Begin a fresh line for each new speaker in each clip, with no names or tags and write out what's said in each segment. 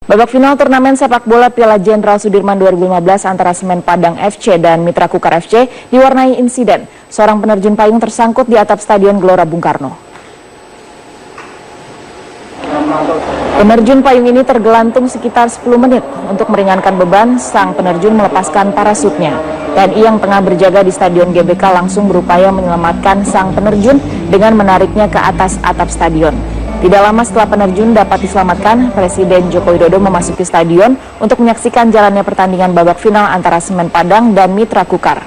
Babak final turnamen sepak bola Piala Jenderal Sudirman 2015 antara Semen Padang FC dan Mitra Kukar FC diwarnai insiden. Seorang penerjun payung tersangkut di atap Stadion Gelora Bung Karno. Penerjun payung ini tergelantung sekitar 10 menit. Untuk meringankan beban, sang penerjun melepaskan parasutnya. TNI yang tengah berjaga di Stadion GBK langsung berupaya menyelamatkan sang penerjun dengan menariknya ke atas atap stadion. Tidak lama setelah penerjun dapat diselamatkan, Presiden Joko Widodo memasuki stadion untuk menyaksikan jalannya pertandingan babak final antara Semen Padang dan Mitra Kukar.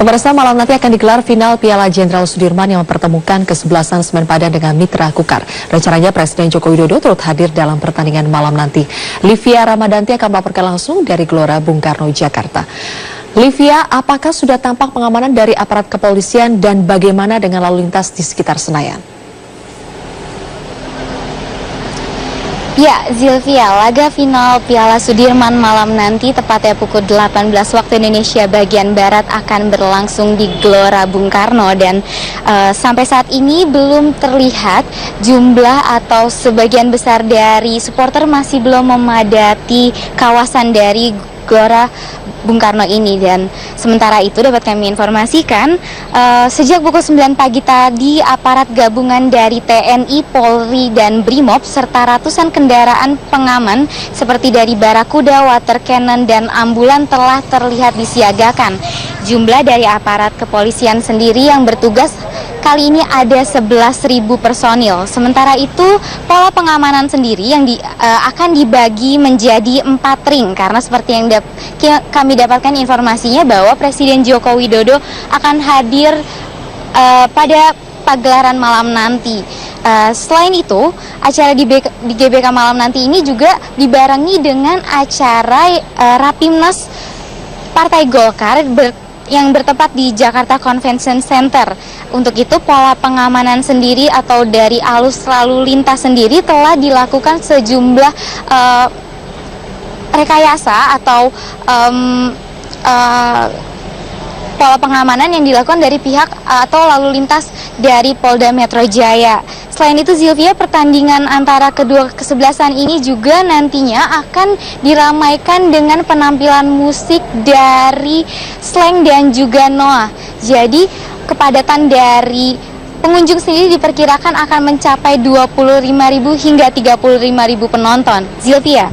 Pemirsa, malam nanti akan digelar final Piala Jenderal Sudirman yang mempertemukan kesebelasan Semen Padang dengan Mitra Kukar. Rencananya Presiden Joko Widodo turut hadir dalam pertandingan malam nanti. Livia Ramadanti akan melaporkan langsung dari Gelora Bung Karno, Jakarta. Livia, apakah sudah tampak pengamanan dari aparat kepolisian dan bagaimana dengan lalu lintas di sekitar Senayan?
Ya, Zilvia, laga final Piala Sudirman malam nanti tepatnya pukul 18 waktu Indonesia bagian Barat akan berlangsung di Gelora Bung Karno dan sampai saat ini belum terlihat jumlah atau sebagian besar dari supporter masih belum memadati kawasan dari Gelora Bung Karno ini. Dan sementara itu dapat kami informasikan sejak pukul 9 pagi tadi aparat gabungan dari TNI, Polri dan Brimob serta ratusan kendaraan pengaman seperti dari Barakuda, Water Cannon dan ambulan telah terlihat disiagakan. Jumlah dari aparat kepolisian sendiri yang bertugas kali ini ada 11.000 personil. Sementara itu pola pengamanan sendiri yang akan dibagi menjadi 4 ring karena seperti yang kami dapatkan informasinya bahwa Presiden Joko Widodo akan hadir pada pagelaran malam nanti. Selain itu, acara di GBK malam nanti ini juga dibarengi dengan acara Rapimnas Partai Golkar yang bertempat di Jakarta Convention Center. Untuk itu pola pengamanan sendiri atau dari arus lalu lintas sendiri telah dilakukan sejumlah rekayasa atau pola pengamanan yang dilakukan dari pihak atau lalu lintas dari Polda Metro Jaya. Selain itu, Zilvia, pertandingan antara kedua kesebelasan ini juga nantinya akan diramaikan dengan penampilan musik dari Slank dan juga Noah. Jadi kepadatan dari pengunjung sendiri diperkirakan akan mencapai 25.000 hingga 35.000 penonton. Zilvia.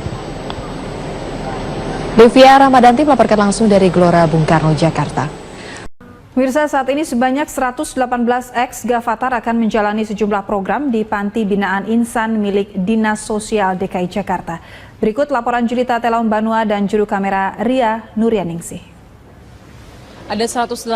Livia Ramadanti melaporkan langsung dari Gelora Bung Karno, Jakarta.
Pemirsa, saat ini sebanyak 118 ex-Gavatar akan menjalani sejumlah program di Panti Binaan Insan milik Dinas Sosial DKI Jakarta. Berikut laporan Julita Telaun Banua dan juru kamera Ria Nuryaningsih.
Ada 118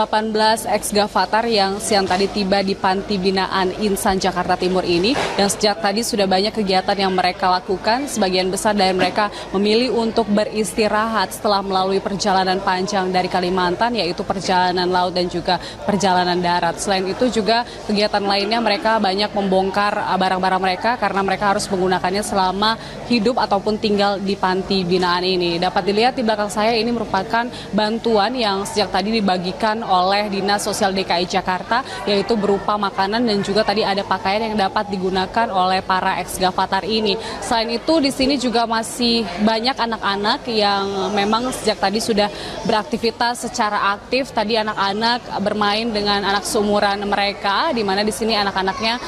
ex-Gavatar yang siang tadi tiba di Panti Binaan Insan Jakarta Timur ini, dan sejak tadi sudah banyak kegiatan yang mereka lakukan. Sebagian besar dari mereka memilih untuk beristirahat setelah melalui perjalanan panjang dari Kalimantan, yaitu perjalanan laut dan juga perjalanan darat. Selain itu juga kegiatan lainnya mereka banyak membongkar barang-barang mereka karena mereka harus menggunakannya selama hidup ataupun tinggal di Panti Binaan ini. Dapat dilihat di belakang saya ini merupakan bantuan yang sejak tadi dibagikan oleh Dinas Sosial DKI Jakarta, yaitu berupa makanan dan juga tadi ada pakaian yang dapat digunakan oleh para ex-Gavatar ini. Selain itu di sini juga masih banyak anak-anak yang memang sejak tadi sudah beraktivitas secara aktif. Tadi anak-anak bermain dengan anak seumuran mereka, di mana di sini anak-anaknya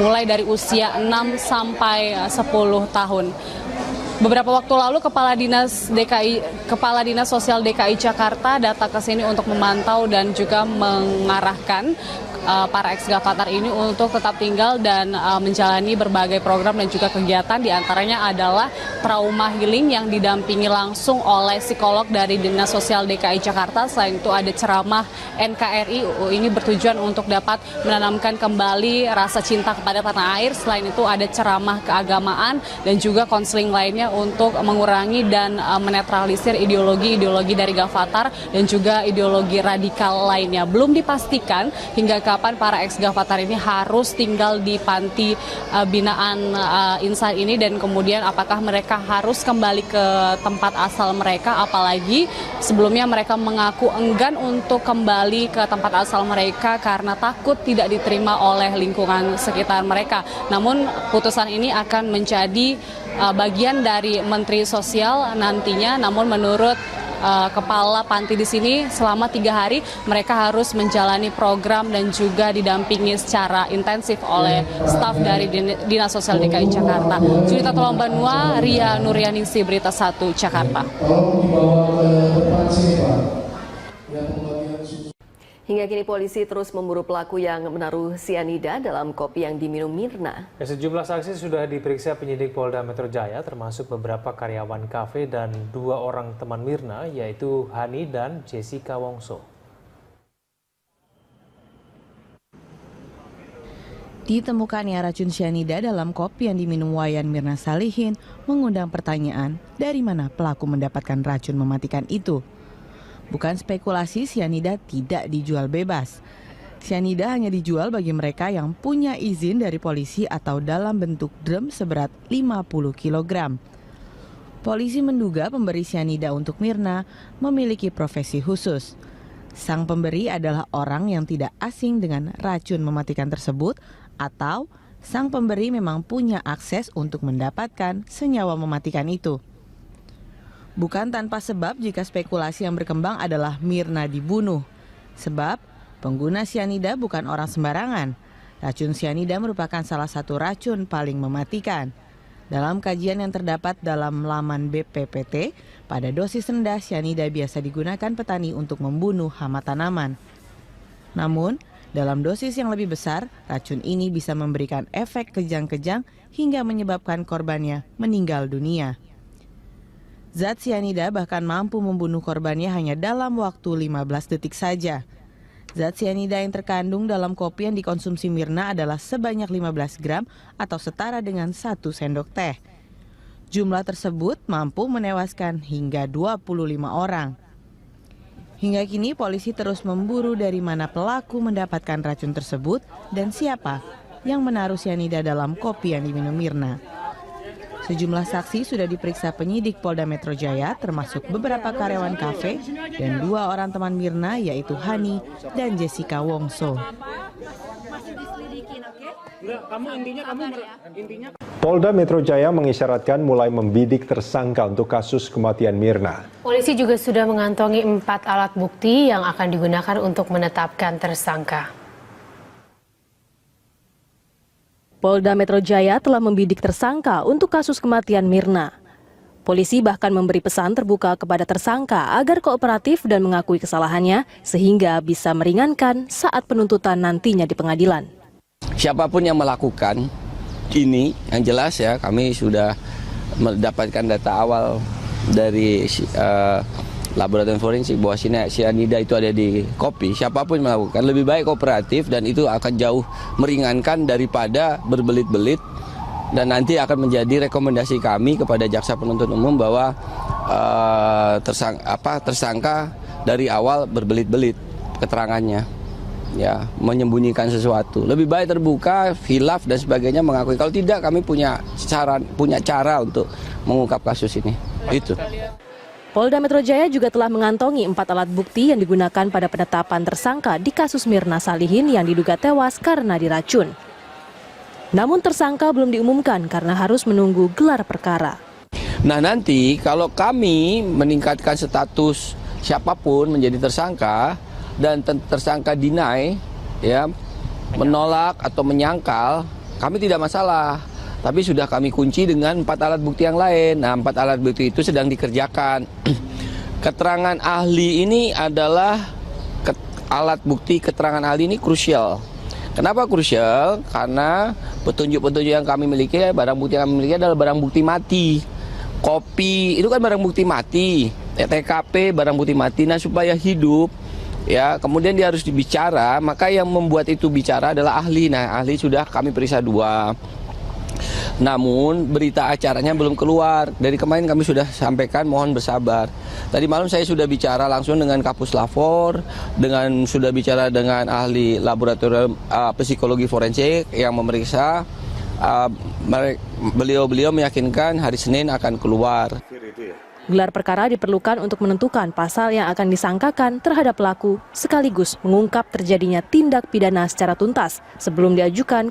mulai dari usia 6 sampai 10 tahun. Beberapa waktu lalu Kepala Dinas Sosial DKI Jakarta datang ke sini untuk memantau dan juga mengarahkan para ex-Gavatar ini untuk tetap tinggal dan menjalani berbagai program dan juga kegiatan. Di antaranya adalah trauma healing yang didampingi langsung oleh psikolog dari Dinas Sosial DKI Jakarta. Selain itu ada ceramah NKRI, ini bertujuan untuk dapat menanamkan kembali rasa cinta kepada tanah air. Selain itu ada ceramah keagamaan dan juga konseling lainnya untuk mengurangi dan menetralisir ideologi-ideologi dari Gavatar dan juga ideologi radikal lainnya. Belum dipastikan hingga kapan kapan para ex-Gavatar ini harus tinggal di panti binaan Insan ini, dan kemudian apakah mereka harus kembali ke tempat asal mereka, apalagi sebelumnya mereka mengaku enggan untuk kembali ke tempat asal mereka karena takut tidak diterima oleh lingkungan sekitar mereka. Namun putusan ini akan menjadi bagian dari Menteri Sosial nantinya, namun menurut kepala panti di sini selama 3 hari mereka harus menjalani program dan juga didampingi secara intensif oleh staf dari Dinas Sosial DKI Jakarta. Julita Tolombanua, Ria Nurianingsi, Berita 1, Jakarta.
Hingga kini polisi terus memburu pelaku yang menaruh sianida dalam kopi yang diminum Mirna.
Sejumlah saksi sudah diperiksa penyidik Polda Metro Jaya, termasuk beberapa karyawan kafe dan 2 orang teman Mirna, yaitu Hani dan Jessica Wongso.
Ditemukannya racun sianida dalam kopi yang diminum Wayan Mirna Salihin mengundang pertanyaan, dari mana pelaku mendapatkan racun mematikan itu? Bukan spekulasi, sianida tidak dijual bebas. Sianida hanya dijual bagi mereka yang punya izin dari polisi atau dalam bentuk drum seberat 50 kg. Polisi menduga pemberi sianida untuk Mirna memiliki profesi khusus. Sang pemberi adalah orang yang tidak asing dengan racun mematikan tersebut, atau sang pemberi memang punya akses untuk mendapatkan senyawa mematikan itu. Bukan tanpa sebab jika spekulasi yang berkembang adalah Mirna dibunuh. Sebab pengguna sianida bukan orang sembarangan. Racun sianida merupakan salah satu racun paling mematikan. Dalam kajian yang terdapat dalam laman BPPT, pada dosis rendah sianida biasa digunakan petani untuk membunuh hama tanaman. Namun, dalam dosis yang lebih besar, racun ini bisa memberikan efek kejang-kejang hingga menyebabkan korbannya meninggal dunia. Zat sianida bahkan mampu membunuh korbannya hanya dalam waktu 15 detik saja. Zat sianida yang terkandung dalam kopi yang dikonsumsi Mirna adalah sebanyak 15 gram atau setara dengan 1 sendok teh. Jumlah tersebut mampu menewaskan hingga 25 orang. Hingga kini polisi terus memburu dari mana pelaku mendapatkan racun tersebut dan siapa yang menaruh sianida dalam kopi yang diminum Mirna. Sejumlah saksi sudah diperiksa penyidik Polda Metro Jaya, termasuk beberapa karyawan kafe dan 2 orang teman Mirna, yaitu Hani dan Jessica Wongso.
Polda Metro Jaya mengisyaratkan mulai membidik tersangka untuk kasus kematian Mirna.
Polisi juga sudah mengantongi 4 alat bukti yang akan digunakan untuk menetapkan tersangka.
Polda Metro Jaya telah membidik tersangka untuk kasus kematian Mirna. Polisi bahkan memberi pesan terbuka kepada tersangka agar kooperatif dan mengakui kesalahannya sehingga bisa meringankan saat penuntutan nantinya di pengadilan.
Siapapun yang melakukan ini, yang jelas ya, kami sudah mendapatkan data awal dari laboratorium forensik bahwa sianida itu ada di kopi. Siapapun melakukan, lebih baik kooperatif dan itu akan jauh meringankan daripada berbelit-belit, dan nanti akan menjadi rekomendasi kami kepada jaksa penuntut umum bahwa tersangka dari awal berbelit-belit keterangannya, ya, menyembunyikan sesuatu. Lebih baik terbuka, hilaf dan sebagainya, mengakui. Kalau tidak, kami punya cara untuk mengungkap kasus ini. Itu.
Polda Metro Jaya juga telah mengantongi 4 alat bukti yang digunakan pada penetapan tersangka di kasus Mirna Salihin yang diduga tewas karena diracun. Namun tersangka belum diumumkan karena harus menunggu gelar perkara.
Nah, nanti kalau kami meningkatkan status siapapun menjadi tersangka dan tersangka deny, ya, menolak atau menyangkal, kami tidak masalah. Tapi sudah kami kunci dengan 4 alat bukti yang lain. Nah, 4 alat bukti itu sedang dikerjakan. Keterangan ahli ini adalah alat bukti keterangan ahli ini krusial. Kenapa krusial? Karena petunjuk-petunjuk yang kami miliki, barang bukti yang kami miliki adalah barang bukti mati. Kopi itu kan barang bukti mati. TKP barang bukti mati. Nah, supaya hidup, ya, kemudian dia harus dibicara, maka yang membuat itu bicara adalah ahli. Nah, ahli sudah kami periksa 2. Namun berita acaranya belum keluar. Dari kemarin kami sudah sampaikan mohon bersabar. Tadi malam saya sudah bicara langsung dengan Kapus Lafor, sudah bicara dengan ahli laboratorium psikologi forensik yang memeriksa. Beliau meyakinkan hari Senin akan keluar.
Gelar perkara diperlukan untuk menentukan pasal yang akan disangkakan terhadap pelaku sekaligus mengungkap terjadinya tindak pidana secara tuntas sebelum diajukan